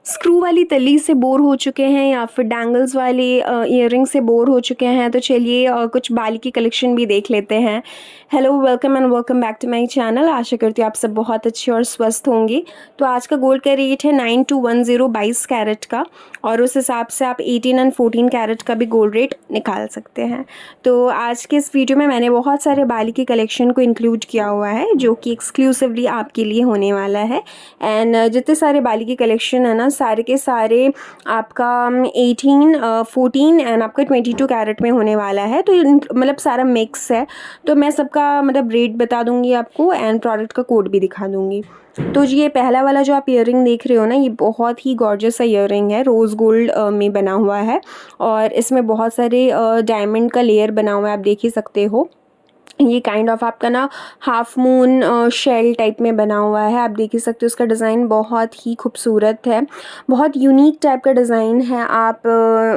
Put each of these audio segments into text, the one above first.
Screw वाली तली से बोर हो चुके हैं या फिर डैंगल्स वाले ईयररिंग से बोर हो चुके हैं, तो चलिए कुछ बाली की कलेक्शन भी देख लेते हैं। Hello, welcome and welcome back to my channel. आशा करती हूँ आप सब बहुत अच्छे और स्वस्थ होंगे। तो आज का गोल्ड का रेट है 9210 22 कैरेट का, और उस हिसाब से आप 18 एंड 14 कैरेट का भी गोल्ड रेट निकाल सकते हैं। तो आज के इस वीडियो में मैंने बहुत सारे बाली की कलेक्शन को इंक्लूड किया हुआ है, जो कि एक्सक्लूसिवली आपके लिए होने वाला है। एंड जितने सारे बाली की कलेक्शन है ना, सारे के सारे आपका 18, 14 एंड आपका 22 कैरेट में होने वाला है। तो मतलब सारा मिक्स है। तो मैं सबका मतलब रेट बता दूंगी आपको एंड प्रोडक्ट का कोड भी दिखा दूंगी। तो जी, ये पहला वाला जो आप ईयररिंग देख रहे हो ना, ये बहुत ही गॉर्जियस सा ईयररिंग है, रोज़ गोल्ड में बना हुआ है, और इसमें बहुत सारे डायमंड का लेयर बना हुआ है, आप देख ही सकते हो। ये काइंड ऑफ आपका ना हाफ मून शेल टाइप में बना हुआ है, आप देख ही सकते हो। उसका डिज़ाइन बहुत ही खूबसूरत है, बहुत यूनिक टाइप का डिज़ाइन है। आप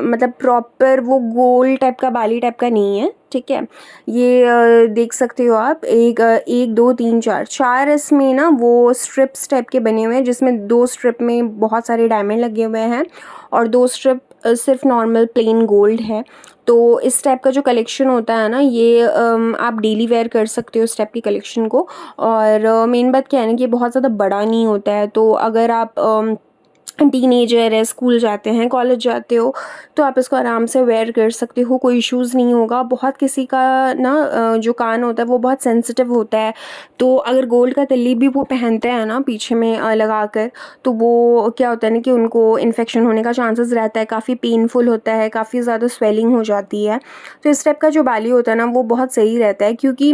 मतलब प्रॉपर वो गोल टाइप का, बाली टाइप का नहीं है, ठीक है। ये देख सकते हो आप, एक दो तीन चार इसमें ना वो स्ट्रिप्स टाइप के बने हुए हैं, जिसमें 2 स्ट्रिप में बहुत सारे डायमंड लगे हुए हैं और 2 स्ट्रिप सिर्फ नॉर्मल प्लेन गोल्ड है। तो इस टाइप का जो कलेक्शन होता है ना, ये आप डेली वेयर कर सकते हो इस टाइप की कलेक्शन को। और मेन बात क्या है ना कि ये बहुत ज़्यादा बड़ा नहीं होता है। तो अगर आप टीनेजर है, स्कूल जाते हैं, कॉलेज जाते हो, तो आप इसको आराम से वेयर कर सकते हो, कोई इश्यूज़ नहीं होगा। बहुत किसी का ना जो कान होता है वो बहुत सेंसिटिव होता है, तो अगर गोल्ड का तिल्ली भी वो पहनते हैं ना पीछे में लगा कर, तो वो क्या होता है ना कि उनको इन्फेक्शन होने का चांसेस रहता है, काफ़ी पेनफुल होता है, काफ़ी ज़्यादा स्वेलिंग हो जाती है। तो इस टाइप का जो बाली होता है ना, वो बहुत सही रहता है, क्योंकि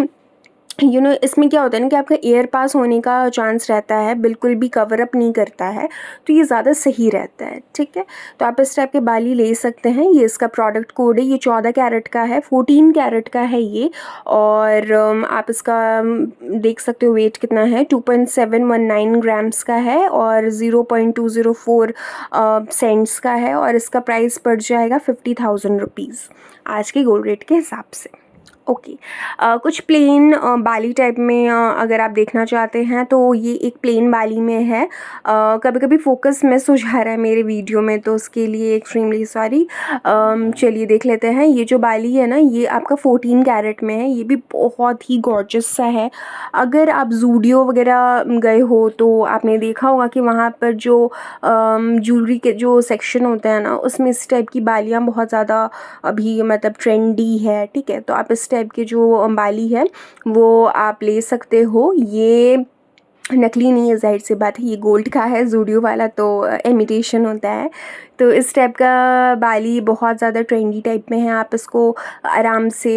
इसमें क्या होता है ना कि आपका एयर पास होने का चांस रहता है, बिल्कुल भी कवर अप नहीं करता है, तो ये ज़्यादा सही रहता है, ठीक है। तो आप इस टाइप के बाली ले सकते हैं। ये इसका प्रोडक्ट कोड है, ये 14 कैरेट का है, 14 कैरेट का है ये। और आप इसका देख सकते हो वेट कितना है, 2.719 ग्राम्स का है और 0.204 सेंट्स का है, और इसका प्राइस पड़ जाएगा 50,000 रुपीज़ आज के गोल्ड रेट के हिसाब से। ओके। कुछ प्लेन बाली टाइप में अगर आप देखना चाहते हैं, तो ये एक प्लेन बाली में है। कभी कभी फोकस मिस हो जा रहा है मेरे वीडियो में, तो उसके लिए एक्सट्रीमली सॉरी। चलिए देख लेते हैं। ये जो बाली है ना, ये आपका 14 कैरेट में है। ये भी बहुत ही गॉर्जियस सा है। अगर आप जूडियो वगैरह गए हो तो आपने देखा होगा कि वहाँ पर जो ज्वेलरी के जो सेक्शन होता है ना, उसमें इस टाइप की बालियाँ बहुत ज़्यादा अभी मतलब ट्रेंडी है, ठीक है। तो आप इस टाइप की जो बाली है वो आप ले सकते हो। ये नकली नहीं है, जाहिर सी बात है, ये गोल्ड का है। जूडियो वाला तो इमिटेशन होता है। तो इस टाइप का बाली बहुत ज़्यादा ट्रेंडी टाइप में है। आप इसको आराम से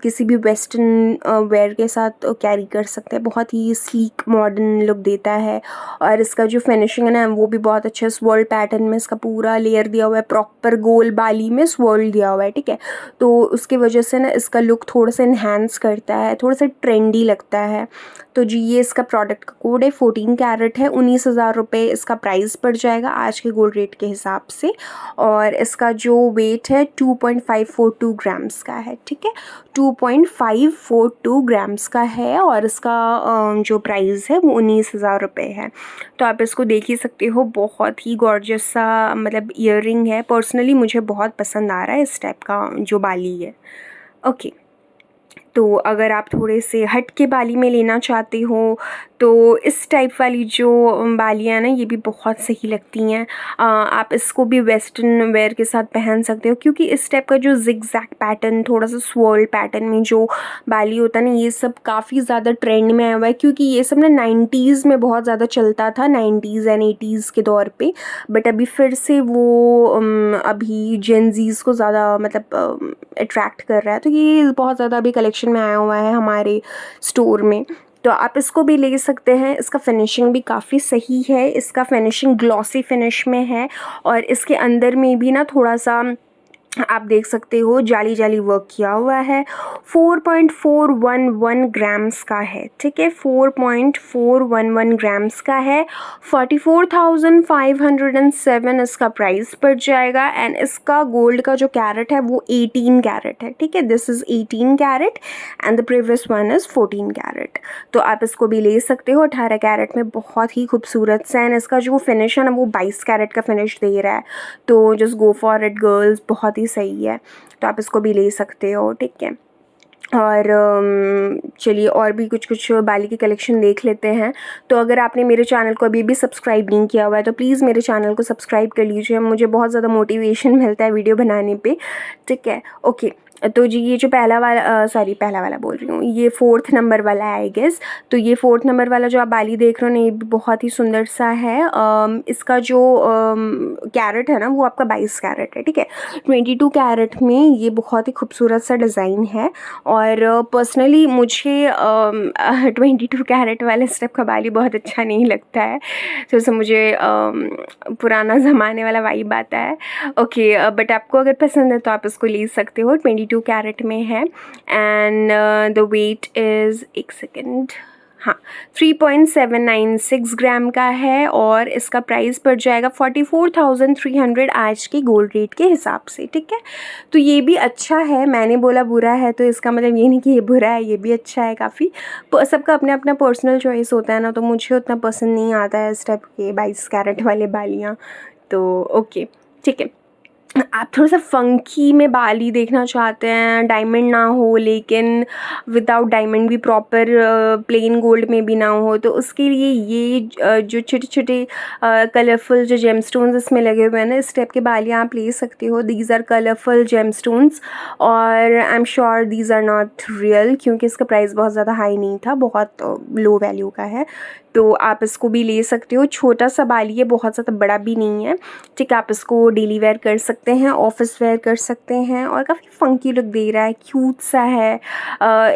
किसी भी वेस्टर्न वेयर के साथ कैरी कर सकते हैं। बहुत ही स्लीक मॉडर्न लुक देता है, और इसका जो फिनिशिंग है ना, वो भी बहुत अच्छा है। स्वर्ल पैटर्न में इसका पूरा लेयर दिया हुआ है, प्रॉपर गोल बाली में स्वर्ल दिया हुआ है, ठीक है। तो उसकी वजह से ना इसका लुक थोड़ा सा इन्हेंस करता है, थोड़ा सा ट्रेंडी लगता है। तो जी, ये इसका प्रोडक्ट का कोड है, 14 कैरेट है, 19,000 रुपये इसका प्राइस पड़ जाएगा आज के गोल्ड रेट के हिसाब से। और इसका जो वेट है 2.542 ग्राम्स का है, ठीक है, 2.542 ग्राम्स का है। और इसका जो प्राइस है वो 19,000 रुपये है। तो आप इसको देख ही सकते हो, बहुत ही गॉर्जियस सा मतलब ईयररिंग है। पर्सनली मुझे बहुत पसंद आ रहा है इस टाइप का जो बाली है। ओके। तो अगर आप थोड़े से हट के बाली में लेना चाहते हो, तो इस टाइप वाली जो बालियाँ ना, ये भी बहुत सही लगती हैं। आप इसको भी वेस्टर्न वेयर के साथ पहन सकते हो, क्योंकि इस टाइप का जो जिगजैग पैटर्न, थोड़ा सा स्वर्ल पैटर्न में जो बाली होता है ना, ये सब काफ़ी ज़्यादा ट्रेंड में आया हुआ है, क्योंकि ये सब ना 90s में बहुत ज़्यादा चलता था, 90s एंड 80s के दौर पे। बट अभी फिर से वो अभी जेनजीज़ को ज़्यादा मतलब अट्रैक्ट कर रहा है। तो ये बहुत ज़्यादा अभी कलेक्शन में आया हुआ है हमारे स्टोर में। तो आप इसको भी ले सकते हैं। इसका फिनिशिंग भी काफ़ी सही है, इसका फिनिशिंग ग्लॉसी फिनिश में है, और इसके अंदर में भी ना थोड़ा सा आप देख सकते हो जाली जाली वर्क किया हुआ है। 4.411 ग्राम्स का है, ठीक है, 4.411 ग्राम्स का है। 44,507 इसका प्राइस पड़ जाएगा। एंड इसका गोल्ड का जो कैरेट है वो 18 कैरेट है, ठीक है, this is 18 carat and the previous one is 14 carat. तो आप इसको भी ले सकते हो 18 कैरेट में, बहुत ही खूबसूरत सा। एंड इसका जो फिनिश है ना वो 22 कैरेट का फिनिश दे रहा है, तो just go for it girls, बहुत ही सही है। तो आप इसको भी ले सकते हो, ठीक है। और चलिए और भी कुछ बाली की कलेक्शन देख लेते हैं। तो अगर आपने मेरे चैनल को अभी भी सब्सक्राइब नहीं किया हुआ है तो प्लीज़ मेरे चैनल को सब्सक्राइब कर लीजिए, मुझे बहुत ज़्यादा मोटिवेशन मिलता है वीडियो बनाने पे, ठीक है। ओके, तो जी ये जो पहला वाला बोल रही हूँ, ये 4th नंबर वाला है आई गेस। तो ये 4th नंबर वाला जो आप बाली देख रहे हो ना, ये बहुत ही सुंदर सा है। इसका जो कैरेट है ना वो आपका 22 कैरेट है, ठीक है। 22 कैरेट में ये बहुत ही खूबसूरत सा डिज़ाइन है। और पर्सनली मुझे 22 कैरेट वाले स्टेप का बाली बहुत अच्छा नहीं लगता है, तो उससे मुझे पुराना ज़माने वाला वाइब आता है। ओके, बट आपको अगर पसंद है तो आप इसको ले सकते हो। 22 कैरेट में है। एंड द वेट इज़, एक सेकेंड, हाँ, 3.796 ग्राम का है। और इसका प्राइस पड़ जाएगा 44,300 आज के गोल्ड रेट के हिसाब से, ठीक है। तो ये भी अच्छा है, मैंने बोला बुरा है तो इसका मतलब ये नहीं कि ये बुरा है, ये भी अच्छा है काफ़ी। सबका अपना अपना पर्सनल चॉइस होता है ना, तो मुझे उतना पसंद नहीं आता है इस टाइप के 22 कैरेट वाले बालियाँ। तो ओके, ठीक है। आप थोड़ा सा फ़ंकी में बाली देखना चाहते हैं, डायमंड ना हो लेकिन विदाउट डायमंड भी, प्रॉपर प्लेन गोल्ड में भी ना हो, तो उसके लिए ये जो छोटे छोटे कलरफुल जो जेमस्टोन्स इसमें लगे हुए हैं ना, इस टाइप के बालियाँ आप ले सकते हो। दीज आर कलरफुल जेमस्टोन्स और I am sure these are not real, क्योंकि इसका प्राइस बहुत ज़्यादा हाई नहीं था, बहुत लो वैल्यू का है। तो आप इसको भी ले सकते हो। छोटा सा बाली है, बहुत ज़्यादा बड़ा भी नहीं है, ठीक है। आप इसको डेली वेयर कर सकते हैं, ऑफिस वेयर कर सकते हैं, और काफ़ी फंकी लुक दे रहा है, क्यूट सा है।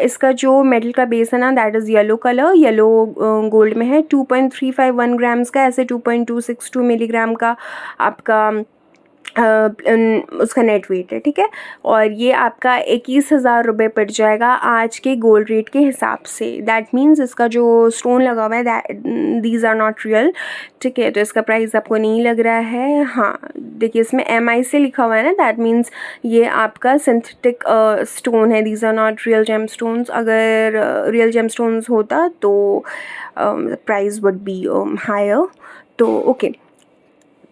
इसका जो मेटल का बेस है ना that is yellow colour, yellow gold में है। 2.351 ग्राम्स का, ऐसे 2.262 मिलीग्राम का आपका उसका नेट वेट है, ठीक है। और ये आपका 21,000 रुपये पड़ जाएगा आज के गोल्ड रेट के हिसाब से। दैट मीन्स इसका जो स्टोन लगा हुआ है दीज आर नॉट रियल, ठीक है। तो इसका प्राइस आपको नहीं लग रहा है। हाँ देखिए इसमें MI से लिखा हुआ है ना, दैट मीन्स ये आपका सिंथेटिक स्टोन है, these are not real gem stones. अगर रियल जेम स्टोन्स होता तो प्राइस वुड बी हायर। तो ओके,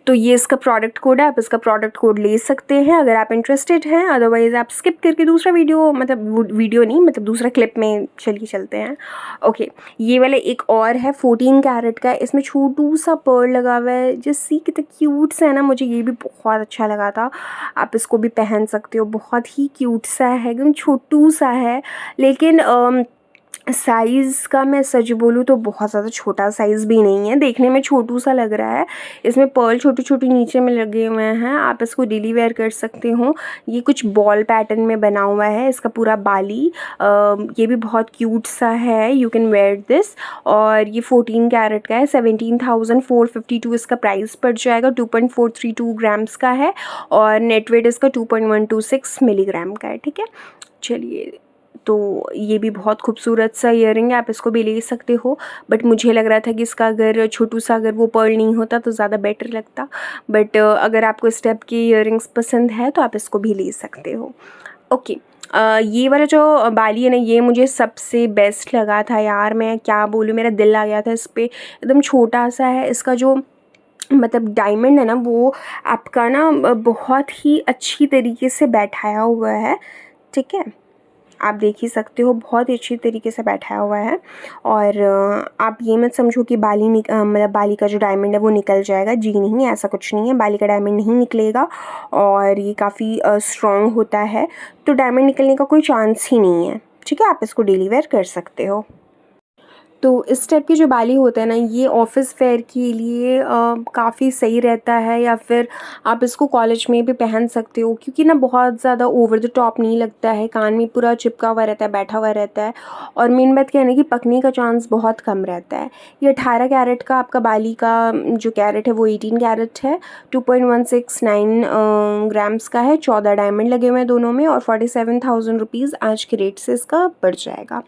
तो ये इसका प्रोडक्ट कोड है, आप इसका प्रोडक्ट कोड ले सकते हैं अगर आप इंटरेस्टेड हैं। अदरवाइज़ आप स्किप करके दूसरा वीडियो, मतलब वीडियो नहीं, मतलब दूसरा क्लिप में चलिए चलते हैं। ओके, ये वाला एक और है 14 कैरेट का, इसमें छोटू सा पर्ल लगा हुआ है, जैसे कितना क्यूट सा है ना, मुझे ये भी बहुत अच्छा लगा था। आप इसको भी पहन सकते हो, बहुत ही क्यूट सा है, एकदम छोटू सा है। लेकिन साइज़ का मैं सच बोलूँ तो बहुत ज़्यादा छोटा साइज़ भी नहीं है, देखने में छोटू सा लग रहा है। इसमें पर्ल छोटी छोटी नीचे में लगे हुए हैं, आप इसको डेली वेयर कर सकते हो। ये कुछ बॉल पैटर्न में बना हुआ है इसका पूरा बाली, ये भी बहुत क्यूट सा है, यू कैन वेयर दिस। और ये 14 कैरेट का है, 17,452 इसका प्राइस पड़ जाएगा। 2.432 ग्राम्स का है और नेट वेट इसका 2.126 मिलीग्राम का है, ठीक है। चलिए, तो ये भी बहुत खूबसूरत सा ईयरिंग है, आप इसको भी ले सकते हो। बट मुझे लग रहा था कि इसका अगर छोटू सा अगर वो पर्ल नहीं होता तो ज़्यादा बेटर लगता। बट अगर आपको इस टाइप की ईयरिंग्स पसंद है तो आप इसको भी ले सकते हो। ओके, ये वाला जो बाली है ना, ये मुझे सबसे बेस्ट लगा था यार, मैं क्या बोलूँ, मेरा दिल आ गया था इस पर। एकदम छोटा सा है, इसका जो मतलब डायमंड है ना वो आपका ना बहुत ही अच्छी तरीके से बैठाया हुआ है, ठीक है। आप देख ही सकते हो, बहुत ही अच्छी तरीके से बैठाया हुआ है। और आप ये मत समझो कि मतलब बाली का जो डायमंड है वो निकल जाएगा, जी नहीं, ऐसा कुछ नहीं है, बाली का डायमंड नहीं निकलेगा। और ये काफ़ी स्ट्रॉन्ग होता है, तो डायमंड निकलने का कोई चांस ही नहीं है, ठीक है। आप इसको डेली वेयर कर सकते हो। तो इस टाइप के जो बाली होते हैं ना, ये ऑफ़िस वेयर के लिए काफ़ी सही रहता है, या फिर आप इसको कॉलेज में भी पहन सकते हो, क्योंकि ना बहुत ज़्यादा ओवर द टॉप नहीं लगता है, कान में पूरा चिपका हुआ रहता है, बैठा हुआ रहता है, और मेन बात क्या है ना कि पकने का चांस बहुत कम रहता है। ये 18 कैरेट का आपका बाली का जो कैरेट है वो 18 कैरेट है, 2.169 ग्राम्स का है, 14 डायमंड लगे हुए हैं दोनों में, और 47,000 रुपीज़ आज के रेट से इसका पड़ जाएगा।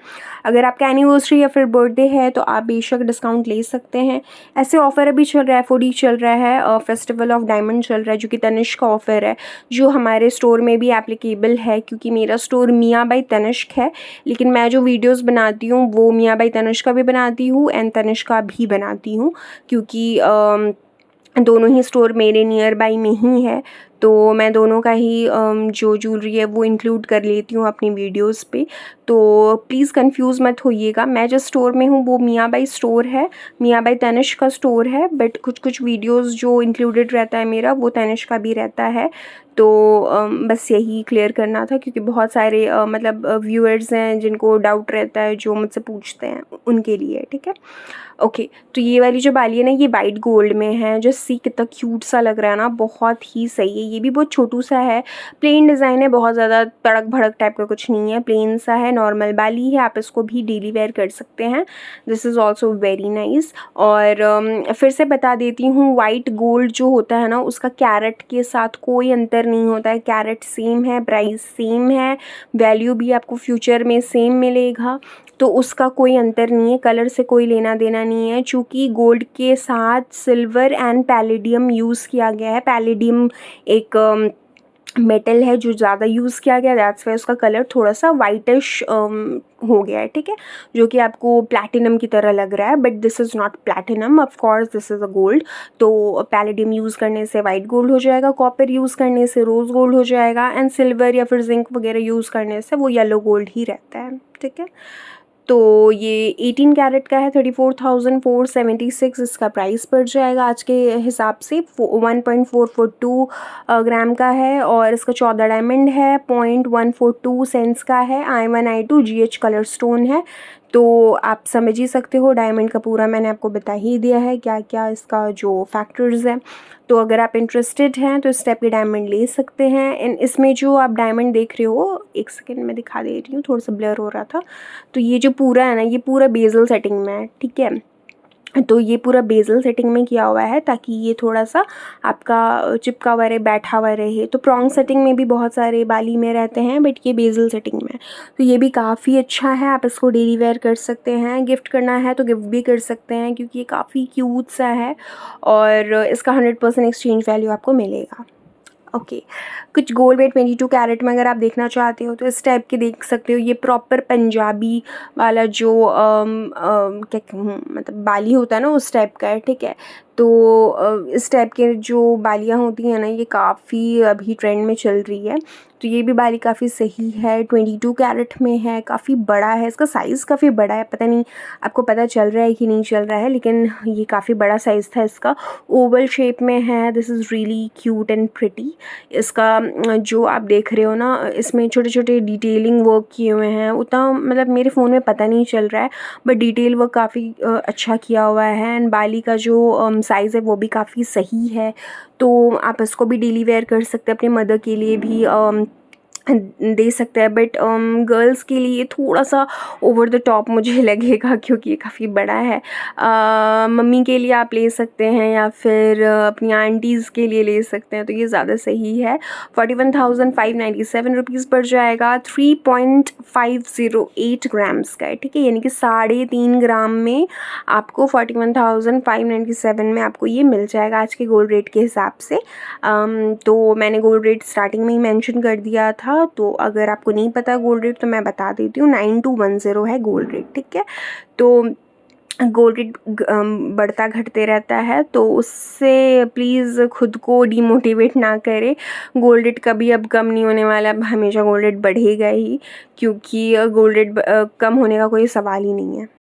अगर आपका एनिवर्सरी या फिर बर्थडे है तो आप बेशक डिस्काउंट ले सकते हैं। ऐसे ऑफ़र अभी चल रहा है, FOD चल रहा है, फेस्टिवल ऑफ डायमंड चल रहा है, जो कि तनिष्क का ऑफ़र है, जो हमारे स्टोर में भी एप्लीकेबल है, क्योंकि मेरा स्टोर मियाँ बाई तनिष्क है, लेकिन मैं जो वीडियोज़ बनाती हूँ वो मियाँ बाई तनिष्क का भी बनाती हूँ एंड तनिष्क का भी बनाती हूँ, क्योंकि दोनों ही स्टोर मेरे नियर बाई में ही है, तो मैं दोनों का ही जो ज्वेलरी है वो इंक्लूड कर लेती हूँ अपनी वीडियोस पे। तो प्लीज़ कंफ्यूज मत होइएगा, मैं जिस स्टोर में हूँ वो मियाँ बाई स्टोर है, मियाँ बाई तनिष्क का स्टोर है, बट कुछ कुछ वीडियोस जो इंक्लूडेड रहता है मेरा वो तनिष्क का भी रहता है। तो बस यही क्लियर करना था, क्योंकि बहुत सारे मतलब व्यूअर्स हैं जिनको डाउट रहता है, जो मुझसे पूछते हैं, उनके लिए। ठीक है, ओके। तो ये वाली जो बाली है ना, ये वाइट गोल्ड में है, जो सी कितना क्यूट सा लग रहा है ना, बहुत ही सही है। ये भी बहुत छोटू सा है, प्लेन डिज़ाइन है, बहुत ज़्यादा तड़क भड़क टाइप का कुछ नहीं है, प्लेन सा है, नॉर्मल बाली है, आप इसको भी डेली वेयर कर सकते हैं। This is also very nice. और फिर से बता देती हूँ, वाइट गोल्ड जो होता है ना, उसका कैरेट के साथ कोई अंतर नहीं होता है, कैरेट सेम है, प्राइस सेम है, वैल्यू भी आपको फ्यूचर में सेम मिलेगा, तो उसका कोई अंतर नहीं है, कलर से कोई लेना देना नहीं है। चूँकि गोल्ड के साथ सिल्वर एंड पैलेडियम यूज़ किया गया है, पैलेडियम एक मेटल है जो ज़्यादा यूज़ किया गया, दैट्स वाई उसका कलर थोड़ा सा वाइटिश हो गया है, ठीक है, जो कि आपको प्लैटिनम की तरह लग रहा है, but this is not platinum, of course this is a gold. तो पैलेडियम यूज़ करने से वाइट गोल्ड हो जाएगा, कॉपर यूज़ करने से रोज़ गोल्ड हो जाएगा, एंड सिल्वर या फिर जिंक वगैरह यूज़ करने से वो येलो गोल्ड ही रहता है। ठीक है, तो ये 18 कैरेट का है, 34,476 इसका प्राइस पड़ जाएगा आज के हिसाब से। 1.442 ग्राम का है, और इसका 14 डायमंड है, 0.142 सेंट्स का है, I1 I2 GH colour stone है। तो आप समझ ही सकते हो, डायमंड का पूरा मैंने आपको बता ही दिया है क्या क्या इसका जो फैक्टर्स है। तो अगर आप इंटरेस्टेड हैं तो इस टाइप के डायमंड ले सकते हैं। एंड इसमें जो आप डायमंड देख रहे हो, एक सेकेंड में दिखा दे रही हूँ, थोड़ा सा ब्लर हो रहा था। तो ये जो पूरा है ना, ये पूरा बेजल सेटिंग में है, ठीक है, तो ये पूरा बेजल सेटिंग में किया हुआ है, ताकि ये थोड़ा सा आपका चिपका हुआ रहे, बैठा हुआ रहे। तो प्रॉन्ग सेटिंग में भी बहुत सारे बाली में रहते हैं, बट ये बेजल सेटिंग में है, तो ये भी काफ़ी अच्छा है। आप इसको डेली वेयर कर सकते हैं, गिफ्ट करना है तो गिफ्ट भी कर सकते हैं, क्योंकि ये काफ़ी क्यूट सा है, और इसका 100% एक्सचेंज वैल्यू आपको मिलेगा। ओके, कुछ गोल्ड वेट 22 कैरेट में अगर आप देखना चाहते हो तो इस टाइप के देख सकते हो। ये प्रॉपर पंजाबी वाला जो क्या कहूँ, मतलब बाली होता है ना, उस टाइप का है, ठीक है। तो इस टाइप के जो बालियाँ होती हैं ना, ये काफ़ी अभी ट्रेंड में चल रही है। तो ये भी बाली काफ़ी सही है, 22 कैरेट में है, काफ़ी बड़ा है, इसका साइज़ काफ़ी बड़ा है, पता नहीं आपको पता चल रहा है कि नहीं चल रहा है, लेकिन ये काफ़ी बड़ा साइज़ था इसका, ओवल शेप में है। This is really cute and pretty. इसका जो आप देख रहे हो ना, इसमें छोटे छोटे डिटेलिंग वर्क किए हुए हैं, उतना मतलब मेरे फ़ोन में पता नहीं चल रहा है, बट डिटेल वर्क काफ़ी अच्छा किया हुआ है। एंड बाली का जो साइज़ है वो भी काफ़ी सही है, तो आप इसको भी डेली वेयर कर सकते हैं, अपने मदर के लिए भी दे सकते हैं, बट गर्ल्स के लिए थोड़ा सा ओवर द टॉप मुझे लगेगा, क्योंकि ये काफ़ी बड़ा है। मम्मी के लिए आप ले सकते हैं, या फिर अपनी आंटीज़ के लिए ले सकते हैं, तो ये ज़्यादा सही है। 41,597 रुपीज़ पड़ जाएगा, 3.508 ग्राम्स का है, ठीक है, यानी कि 3.5 ग्राम में आपको 41,597 में आपको ये मिल जाएगा आज के गोल्ड रेट के हिसाब से। तो मैंने गोल्ड रेट स्टार्टिंग में ही मेंशन कर दिया था, तो अगर आपको नहीं पता गोल्ड रेट तो मैं बता देती हूँ, 9210 है गोल्ड रेट, ठीक है। तो गोल्ड रेट बढ़ता घटते रहता है, तो उससे प्लीज़ खुद को डिमोटिवेट ना करें। गोल्ड रेट कभी अब कम नहीं होने वाला, अब हमेशा गोल्ड रेट बढ़ेगा ही, क्योंकि गोल्ड रेट कम होने का कोई सवाल ही नहीं है।